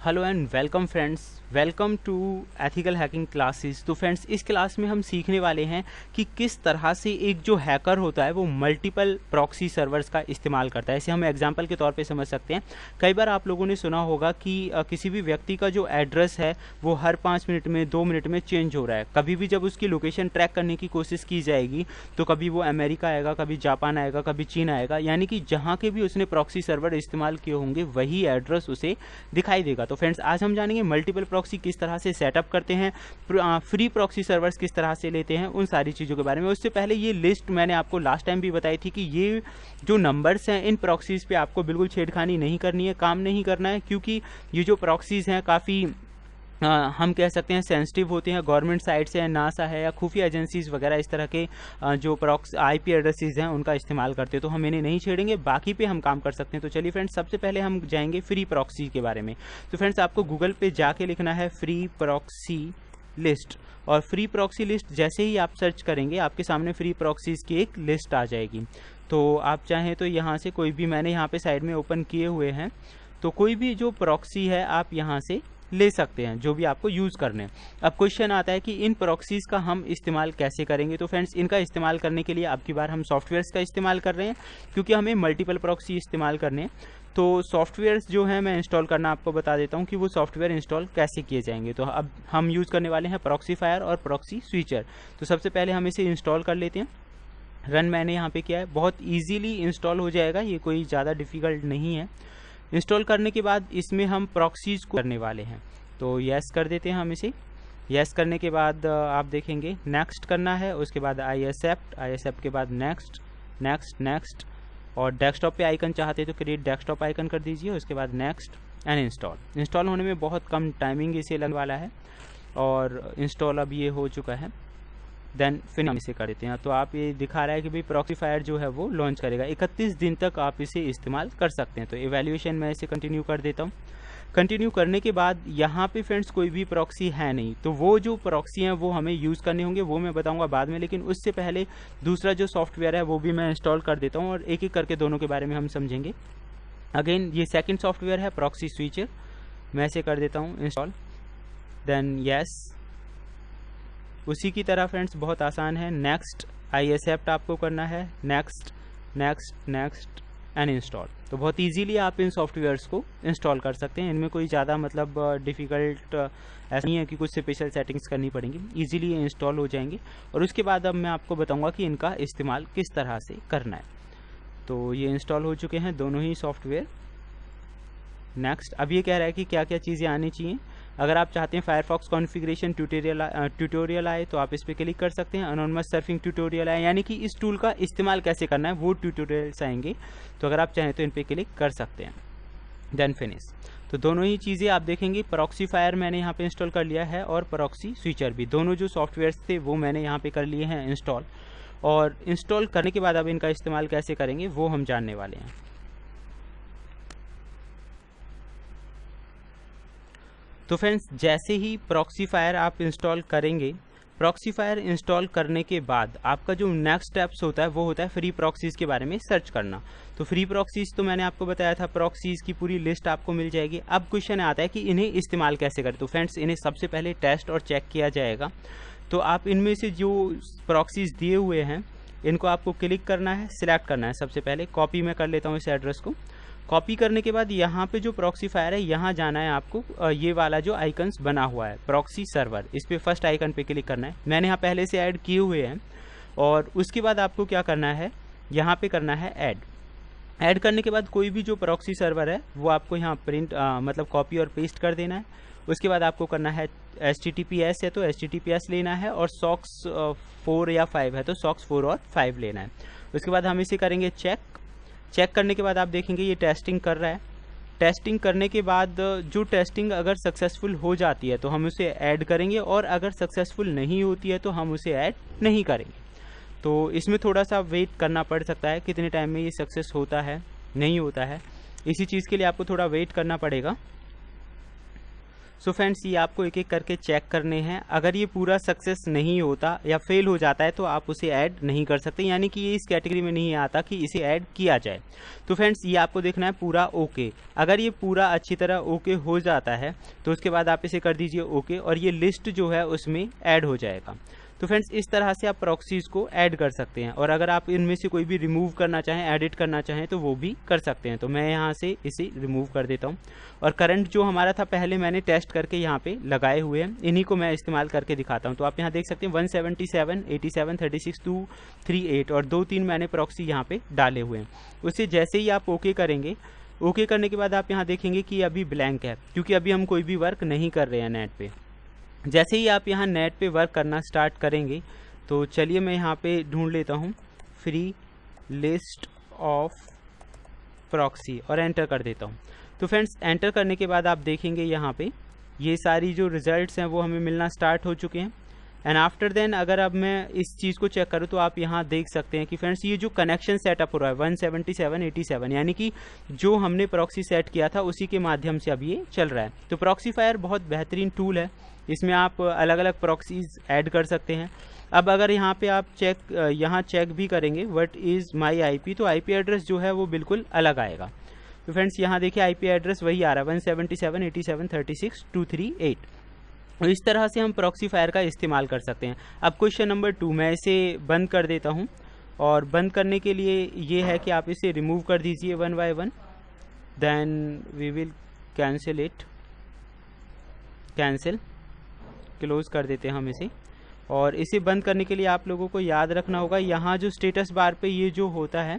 Hello and welcome friends, welcome to ethical hacking classes. तो friends, इस class में हम सीखने वाले हैं कि किस तरह से एक जो हैकर होता है वो मल्टीपल प्रॉक्सी सर्वर्स का इस्तेमाल करता है। इसे हम एग्जांपल के तौर पे समझ सकते हैं। कई बार आप लोगों ने सुना होगा कि किसी भी व्यक्ति का जो एड्रेस है वो हर 5 मिनट में 2 मिनट में चेंज हो रहा है। कभी भी जब उसकी लोकेशन ट्रैक करने की कोशिश की जाएगी तो कभी वो अमेरिका आएगा, कभी जापान आएगा, कभी चीन आएगा, यानी कि जहाँ के भी उसने प्रॉक्सी सर्वर इस्तेमाल किए होंगे वही एड्रेस उसे दिखाई देगा। तो फ्रेंड्स, आज हम जानेंगे मल्टीपल प्रॉक्सी किस तरह से सेटअप करते हैं, फ्री प्रॉक्सी सर्वर्स किस तरह से लेते हैं, उन सारी चीज़ों के बारे में। उससे पहले ये लिस्ट मैंने आपको लास्ट टाइम भी बताई थी कि ये जो नंबर्स हैं इन प्रॉक्सीज़ पे आपको बिल्कुल छेड़खानी नहीं करनी है, काम नहीं करना है, क्योंकि ये जो प्रॉक्सीज़ हैं काफ़ी हम कह सकते हैं सेंसिटिव होते हैं। गवर्नमेंट साइड से नासा है या खुफिया एजेंसीज वगैरह इस तरह के जो प्रॉक्स आईपी एड्रेसेस हैं उनका इस्तेमाल करते हैं, तो हम इन्हें नहीं छेड़ेंगे, बाकी पे हम काम कर सकते हैं। तो चलिए फ्रेंड्स, सबसे पहले हम जाएंगे फ्री प्रॉक्सी के बारे में। तो फ्रेंड्स, आपको गूगल पे जाके लिखना है फ्री प्रॉक्सी लिस्ट, और फ्री प्रॉक्सी लिस्ट जैसे ही आप सर्च करेंगे आपके सामने फ्री प्रॉक्सीज की एक लिस्ट आ जाएगी। तो आप चाहें तो यहाँ से कोई भी, मैंने यहाँ पे साइड में ओपन किए हुए हैं, तो कोई भी जो प्रॉक्सी है आप यहाँ से ले सकते हैं जो भी आपको यूज़ करने हैं। अब क्वेश्चन आता है कि इन प्रॉक्सीज़ का हम इस्तेमाल कैसे करेंगे। तो फ्रेंड्स, इनका इस्तेमाल करने के लिए अब की बार हम सॉफ्टवेयर्स का इस्तेमाल कर रहे हैं, क्योंकि हमें मल्टीपल प्रॉक्सी इस्तेमाल करने हैं। तो सॉफ्टवेयर्स जो हैं मैं इंस्टॉल करना आपको बता देता हूं कि वो सॉफ्टवेयर इंस्टॉल कैसे किए जाएंगे। तो अब हम यूज़ करने वाले हैं प्रॉक्सीफायर और प्रॉक्सी स्विचर। तो सबसे पहले हम इसे इंस्टॉल कर लेते हैं। रन मैंने यहाँ पे किया है, बहुत ईजीली इंस्टॉल हो जाएगा, ये कोई ज़्यादा डिफ़िकल्ट नहीं है। इंस्टॉल करने के बाद इसमें हम प्रॉक्सीज को करने वाले हैं, तो यस कर देते हैं हम इसे। यस करने के बाद आप देखेंगे नेक्स्ट करना है, उसके बाद आई एक्सेप्ट के बाद नेक्स्ट नेक्स्ट नेक्स्ट, और डेस्कटॉप पे आइकन चाहते तो क्रिएट डेस्कटॉप आइकन कर दीजिए, उसके बाद नेक्स्ट एंड इंस्टॉल। इंस्टॉल होने में बहुत कम टाइमिंग इसे लगने वाला है, और इंस्टॉल अब ये हो चुका है। देन फिर हम इसे कर देते हैं। तो आप ये दिखा रहा है कि भाई प्रॉक्सीफायर जो है वो लॉन्च करेगा, 31 दिन तक आप इसे इस्तेमाल कर सकते हैं। तो इवैल्यूएशन मैं इसे कंटिन्यू कर देता हूँ। कंटिन्यू करने के बाद यहाँ पे फ्रेंड्स कोई भी प्रॉक्सी है नहीं, तो वो जो प्रॉक्सी हैं वो हमें यूज़ करने होंगे, वो मैं बताऊँगा बाद में। लेकिन उससे पहले दूसरा जो सॉफ्टवेयर है वो भी मैं इंस्टॉल कर देता हूँ, और एक एक करके दोनों के बारे में हम समझेंगे। अगेन ये सेकेंड सॉफ्टवेयर है प्रॉक्सी स्विचर, मैं इसे कर देता हूँ इंस्टॉल, देन यस। उसी की तरह फ्रेंड्स बहुत आसान है, नेक्स्ट आई एक्सेप्ट आपको करना है, next next next and install. तो बहुत इजीली आप इन सॉफ्टवेयर्स को इंस्टॉल कर सकते हैं। इनमें कोई ज़्यादा मतलब डिफ़िकल्ट ऐसा नहीं है कि कुछ स्पेशल सेटिंग्स करनी पड़ेंगी, इजीली ये इंस्टॉल हो जाएंगे। और उसके बाद अब मैं आपको बताऊंगा कि इनका इस्तेमाल किस तरह से करना है। तो ये इंस्टॉल हो चुके हैं दोनों ही सॉफ्टवेयर। नेक्स्ट, अब ये कह रहा है कि क्या क्या चीज़ें आनी चाहिए। अगर आप चाहते हैं फायरफॉक्स कॉन्फ़िगरेशन ट्यूटोरियल आए तो आप इस पर क्लिक कर सकते हैं। अनोनिमस सर्फिंग ट्यूटोरियल आए, यानी कि इस टूल का इस्तेमाल कैसे करना है वो ट्यूटोरियल्स आएंगे, तो अगर आप चाहें तो इन पर क्लिक कर सकते हैं। Then finish. तो दोनों ही चीज़ें आप देखेंगे, प्रॉक्सीफायर मैंने यहाँ पे इंस्टॉल कर लिया है, और प्रॉक्सी स्विचर भी, दोनों जो सॉफ्टवेयर्स थे वो मैंने यहाँ पे कर लिए हैं इंस्टॉल। और इंस्टॉल करने के बाद अब इनका इस्तेमाल कैसे करेंगे वो हम जानने वाले हैं। तो फ्रेंड्स, जैसे ही प्रॉक्सीफायर आप इंस्टॉल करेंगे, प्रॉक्सीफायर इंस्टॉल करने के बाद आपका जो नेक्स्ट स्टेप्स होता है वो होता है फ्री प्रॉक्सीज़ के बारे में सर्च करना। तो फ्री प्रॉक्सीज़ तो मैंने आपको बताया था, प्रॉक्सीज़ की पूरी लिस्ट आपको मिल जाएगी। अब क्वेश्चन आता है कि इन्हें इस्तेमाल कैसे करें। तो फ्रेंड्स, इन्हें सबसे पहले टेस्ट और चेक किया जाएगा। तो आप इनमें से जो प्रॉक्सीज़ दिए हुए हैं इनको आपको क्लिक करना है, सिलेक्ट करना है। सबसे पहले कॉपी मैं कर लेता हूँ इस एड्रेस को। कॉपी करने के बाद यहाँ पे जो प्रॉक्सीफायर है यहाँ जाना है आपको, ये वाला जो आइकन्स बना हुआ है प्रॉक्सी सर्वर, इस पे फर्स्ट आइकन पे क्लिक करना है। मैंने यहाँ पहले से ऐड किए हुए हैं। और उसके बाद आपको क्या करना है, यहाँ पे करना है ऐड करने के बाद कोई भी जो प्रॉक्सी सर्वर है वो आपको यहाँ प्रिंट मतलब कॉपी और पेस्ट कर देना है। उसके बाद आपको करना है HTTPS है तो HTTPS लेना है, और सॉक्स 4 या 5 है तो सॉक्स 4 और 5 लेना है। उसके बाद हम इसे करेंगे चेक करने के बाद आप देखेंगे ये टेस्टिंग कर रहा है। टेस्टिंग करने के बाद जो टेस्टिंग अगर सक्सेसफुल हो जाती है तो हम उसे ऐड करेंगे, और अगर सक्सेसफुल नहीं होती है तो हम उसे ऐड नहीं करेंगे। तो इसमें थोड़ा सा वेट करना पड़ सकता है, कितने टाइम में ये सक्सेस होता है नहीं होता है, इसी चीज़ के लिए आपको थोड़ा वेट करना पड़ेगा। सो फ्रेंड्स ये आपको एक एक करके चेक करने हैं। अगर ये पूरा सक्सेस नहीं होता या फेल हो जाता है तो आप उसे ऐड नहीं कर सकते, यानी कि ये इस कैटेगरी में नहीं आता कि इसे ऐड किया जाए। तो फ्रेंड्स ये आपको देखना है पूरा ओके। अगर ये पूरा अच्छी तरह ओके हो जाता है तो उसके बाद आप इसे कर दीजिए ओके, और ये लिस्ट जो है उसमें ऐड हो जाएगा। तो फ्रेंड्स इस तरह से आप प्रॉक्सीज को ऐड कर सकते हैं, और अगर आप इनमें से कोई भी रिमूव करना चाहें, एडिट करना चाहें तो वो भी कर सकते हैं। तो मैं यहाँ से इसे रिमूव कर देता हूँ, और करंट जो हमारा था पहले मैंने टेस्ट करके यहाँ पे लगाए हुए हैं, इन्हीं को मैं इस्तेमाल करके दिखाता हूँ। तो आप यहाँ देख सकते हैं 177, 87, 36, 238 और 2-3 मैंने प्रॉक्सी यहाँ पे डाले हुए हैं। उसे जैसे ही आप ओके करेंगे, ओके करने के बाद आप यहाँ देखेंगे कि अभी ब्लैंक है, क्योंकि अभी हम कोई भी वर्क नहीं कर रहे हैं नेट पे। जैसे ही आप यहाँ नेट पे वर्क करना स्टार्ट करेंगे, तो चलिए मैं यहाँ पे ढूंढ लेता हूँ फ्री लिस्ट ऑफ प्रॉक्सी और एंटर कर देता हूँ। तो फ्रेंड्स एंटर करने के बाद आप देखेंगे यहाँ पे ये सारी जो रिजल्ट्स हैं वो हमें मिलना स्टार्ट हो चुके हैं। एंड आफ्टर देन अगर अब मैं इस चीज़ को चेक करूँ तो आप यहाँ देख सकते हैं कि फ्रेंड्स ये जो कनेक्शन सेटअप हो रहा है 177, 87, यानी कि जो हमने प्रॉक्सी सेट किया था उसी के माध्यम से अब ये चल रहा है। तो प्रॉक्सीफायर बहुत बेहतरीन टूल है, इसमें आप अलग अलग प्रॉक्सीज ऐड कर सकते हैं। अब अगर यहाँ पे आप यहाँ चेक भी करेंगे व्हाट इज़ माई आईपी, तो आईपी एड्रेस जो है वो बिल्कुल अलग आएगा। तो फ्रेंड्स यहाँ देखिए आईपी एड्रेस वही आ रहा है 177, 87, 36, 238। इस तरह से हम प्रॉक्सीफायर का इस्तेमाल कर सकते हैं। अब क्वेश्चन नंबर 2, मैं इसे बंद कर देता हूँ, और बंद करने के लिए ये है कि आप इसे रिमूव कर दीजिए 1 by 1, then we will cancel it, cancel, close कर देते हैं हम इसे। और इसे बंद करने के लिए आप लोगों को याद रखना होगा यहाँ जो स्टेटस बार पे ये जो होता है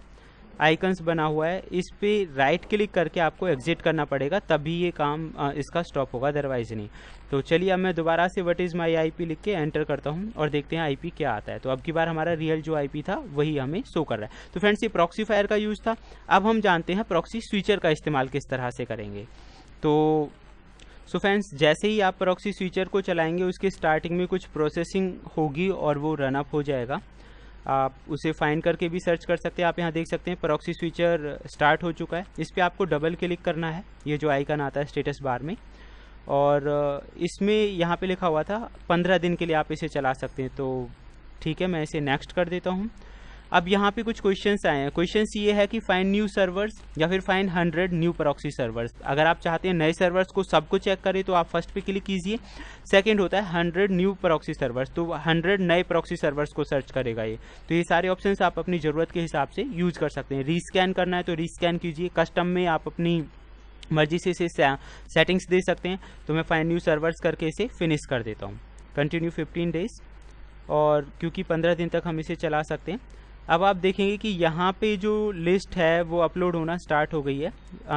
आइकन्स बना हुआ है, इस पे राइट क्लिक करके आपको एग्जिट करना पड़ेगा, तभी ये काम इसका स्टॉप होगा, अदरवाइज नहीं। तो चलिए अब मैं दोबारा से व्हाट इज़ माई आईपी लिख के एंटर करता हूँ और देखते हैं आईपी क्या आता है। तो अब की बार हमारा रियल जो आईपी था वही हमें शो कर रहा है। तो फ्रेंड्स ये प्रॉक्सीफायर का यूज़ था। अब हम जानते हैं प्रॉक्सी स्विचर का इस्तेमाल किस तरह से करेंगे। तो फ्रेंड्स जैसे ही आप प्रॉक्सी स्विचर को चलाएंगे उसके स्टार्टिंग में कुछ प्रोसेसिंग होगी और वो रन अप हो जाएगा। आप उसे फाइंड करके भी सर्च कर सकते हैं। आप यहाँ देख सकते हैं प्रॉक्सी स्विचर स्टार्ट हो चुका है। इस पर आपको डबल क्लिक करना है, ये जो आइकन आता है स्टेटस बार में, और इसमें यहाँ पे लिखा हुआ था 15 दिन के लिए आप इसे चला सकते हैं। तो ठीक है, मैं इसे नेक्स्ट कर देता हूँ। अब यहाँ पे कुछ क्वेश्चंस आए हैं। क्वेश्चंस ये है कि फाइंड न्यू सर्वर्स या फिर फाइंड 100 न्यू प्रॉक्सी सर्वर्स। अगर आप चाहते हैं नए सर्वर्स को सबको चेक करें तो आप फर्स्ट पे क्लिक कीजिए। सेकंड होता है 100 न्यू प्रॉक्सी सर्वर्स, तो 100 नए प्रॉक्सी सर्वर्स को सर्च करेगा ये। तो ये सारे ऑप्शंस आप अपनी ज़रूरत के हिसाब से यूज कर सकते हैं। रीस्कैन करना है तो रीस्कैन कीजिए। कस्टम में आप अपनी मर्जी से इसे सेटिंग्स दे सकते हैं। तो मैं फाइंड न्यू सर्वर्स करके इसे फिनिश कर देता हूँ। कंटिन्यू 15 डेज, और क्योंकि 15 दिन तक हम इसे चला सकते हैं। अब आप देखेंगे कि यहाँ पे जो लिस्ट है वो अपलोड होना स्टार्ट हो गई है,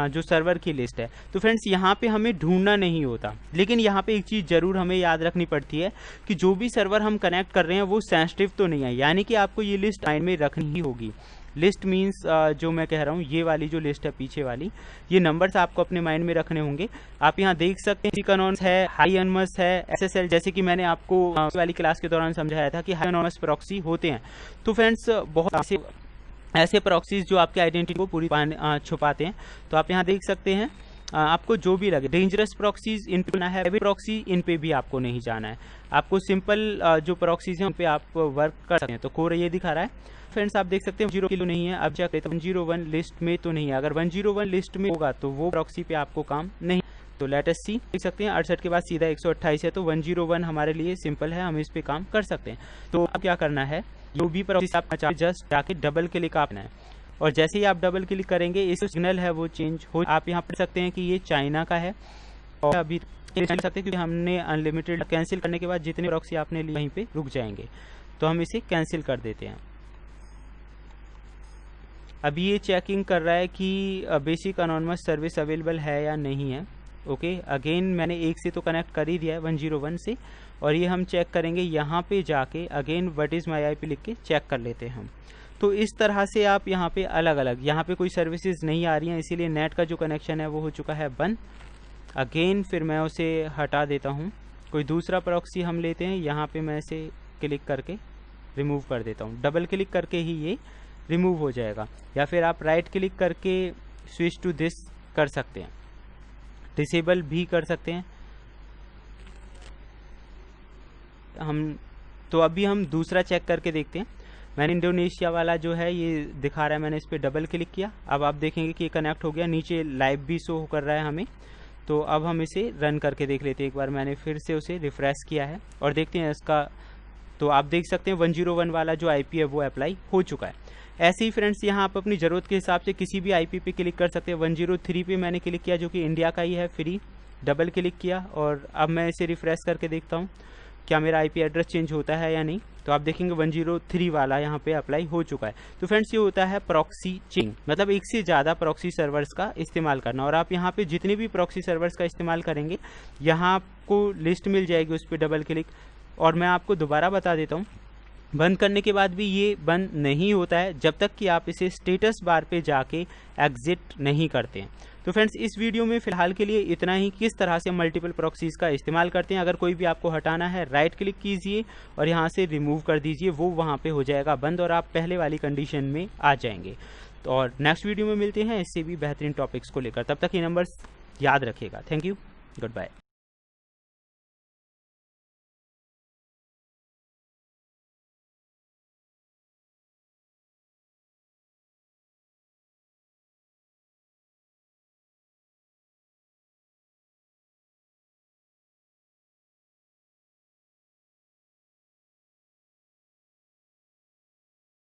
जो सर्वर की लिस्ट है। तो फ्रेंड्स यहाँ पे हमें ढूंढना नहीं होता, लेकिन यहाँ पे एक चीज़ ज़रूर हमें याद रखनी पड़ती है कि जो भी सर्वर हम कनेक्ट कर रहे हैं वो सेंसिटिव तो नहीं है, यानी कि आपको ये लिस्ट माइंड में रखनी ही होगी। लिस्ट मीन्स जो मैं कह रहा हूँ ये वाली जो लिस्ट है पीछे वाली, ये नंबर्स आपको अपने माइंड में रखने होंगे। आप यहाँ देख सकते हैं अनोनमस है, हाई अनोनमस है, एसएसएल, जैसे कि मैंने आपको वाली क्लास के दौरान समझाया था कि हाई अनोनमस प्रॉक्सी होते हैं। तो फ्रेंड्स बहुत ऐसे प्रॉक्सीज जो आपके आइडेंटिटी को पूरी छुपाते हैं। तो आप यहाँ देख सकते हैं, आपको जो भी लगे। डेंजरस प्रॉक्सीज इन पे ना है, प्रॉक्सी इन पे भी आपको नहीं जाना है। आपको सिंपल जो प्रॉक्सीज हैं उन पे आप वर्क कर सकते हैं। तो कोर ये दिखा रहा है फ्रेंड्स, आप देख सकते हैं 0 किलो नहीं है। अब चेक करते हैं 101 लिस्ट में तो नहीं है। अगर 101 लिस्ट में होगा तो वो प्रॉक्सी पे आपको काम नहीं। तो लेट अस सी, देख सकते हैं 68 के बाद सीधा 128 है, तो 101 हमारे लिए सिंपल है, हम इस पे काम कर सकते हैं। तो अब क्या करना है, जो भी प्रॉक्सी आप चाहते जस्ट जाके डबल क्लिक आपने है, और जैसे ही आप डबल क्लिक करेंगे इस सिग्नल है वो चेंज हो। आप यहाँ पढ़ सकते हैं कि ये चाइना का है, और अभी चल सकते हैं क्योंकि हमने अनलिमिटेड कैंसिल करने के बाद जितने प्रॉक्सी आपने लिए वहीं पे रुक जाएंगे। तो हम इसे कैंसिल कर देते हैं। अभी ये चेकिंग कर रहा है कि बेसिक अनोनिमस सर्विस अवेलेबल है या नहीं है। ओके, अगेन मैंने एक से तो कनेक्ट कर ही दिया है 101 से, और ये हम चेक करेंगे यहाँ पे जाके again what is my IP लिख के चेक कर लेते हैं हम। तो इस तरह से आप यहाँ पे अलग अलग, यहाँ पे कोई सर्विसेज नहीं आ रही हैं, इसीलिए नेट का जो कनेक्शन है वो हो चुका है बंद। अगेन फिर मैं उसे हटा देता हूँ। कोई दूसरा प्रॉक्सी हम लेते हैं, यहाँ पे मैं इसे क्लिक करके रिमूव कर देता हूँ। डबल क्लिक करके ही ये रिमूव हो जाएगा, या फिर आप राइट क्लिक करके स्विच टू दिस कर सकते हैं, डिसेबल भी कर सकते हैं। तो अभी हम दूसरा चेक करके देखते हैं। मैंने इंडोनेशिया वाला जो है ये दिखा रहा है, मैंने इस पर डबल क्लिक किया। अब आप देखेंगे कि ये कनेक्ट हो गया, नीचे लाइव भी शो कर रहा है हमें। तो अब हम इसे रन करके देख लेते हैं। एक बार मैंने फिर से उसे रिफ्रेश किया है और देखते हैं इसका। तो आप देख सकते हैं 101 वाला जो आईपी है वो अप्लाई हो चुका है। ऐसे ही फ्रेंड्स यहाँ आप अपनी ज़रूरत के हिसाब से किसी भी आईपी पे क्लिक कर सकते हैं। 103 पे मैंने क्लिक किया जो कि इंडिया का ही है, फ्री डबल क्लिक किया और अब मैं इसे रिफ्रेश करके देखता हूँ क्या मेरा आईपी एड्रेस चेंज होता है या नहीं। तो आप देखेंगे 103 वाला यहाँ पे अप्लाई हो चुका है। तो फ्रेंड्स ये होता है प्रॉक्सी चेंज, मतलब एक से ज़्यादा प्रॉक्सी सर्वर्स का इस्तेमाल करना। और आप यहाँ पे जितने भी प्रॉक्सी सर्वर्स का इस्तेमाल करेंगे यहाँ आपको लिस्ट मिल जाएगी, उस पर डबल क्लिक। और मैं आपको दोबारा बता देता हूँ, बंद करने के बाद भी ये बंद नहीं होता है जब तक कि आप इसे स्टेटस बार पे जाके एग्जिट नहीं करते हैं। तो फ्रेंड्स इस वीडियो में फ़िलहाल के लिए इतना ही, किस तरह से मल्टीपल प्रॉक्सीज़ का इस्तेमाल करते हैं। अगर कोई भी आपको हटाना है राइट क्लिक कीजिए और यहाँ से रिमूव कर दीजिए, वो वहाँ पे हो जाएगा बंद और आप पहले वाली कंडीशन में आ जाएंगे। तो और नेक्स्ट वीडियो में मिलते हैं इससे भी बेहतरीन टॉपिक्स को लेकर। तब तक ये नंबर्स याद रखिएगा। Thank you, good bye.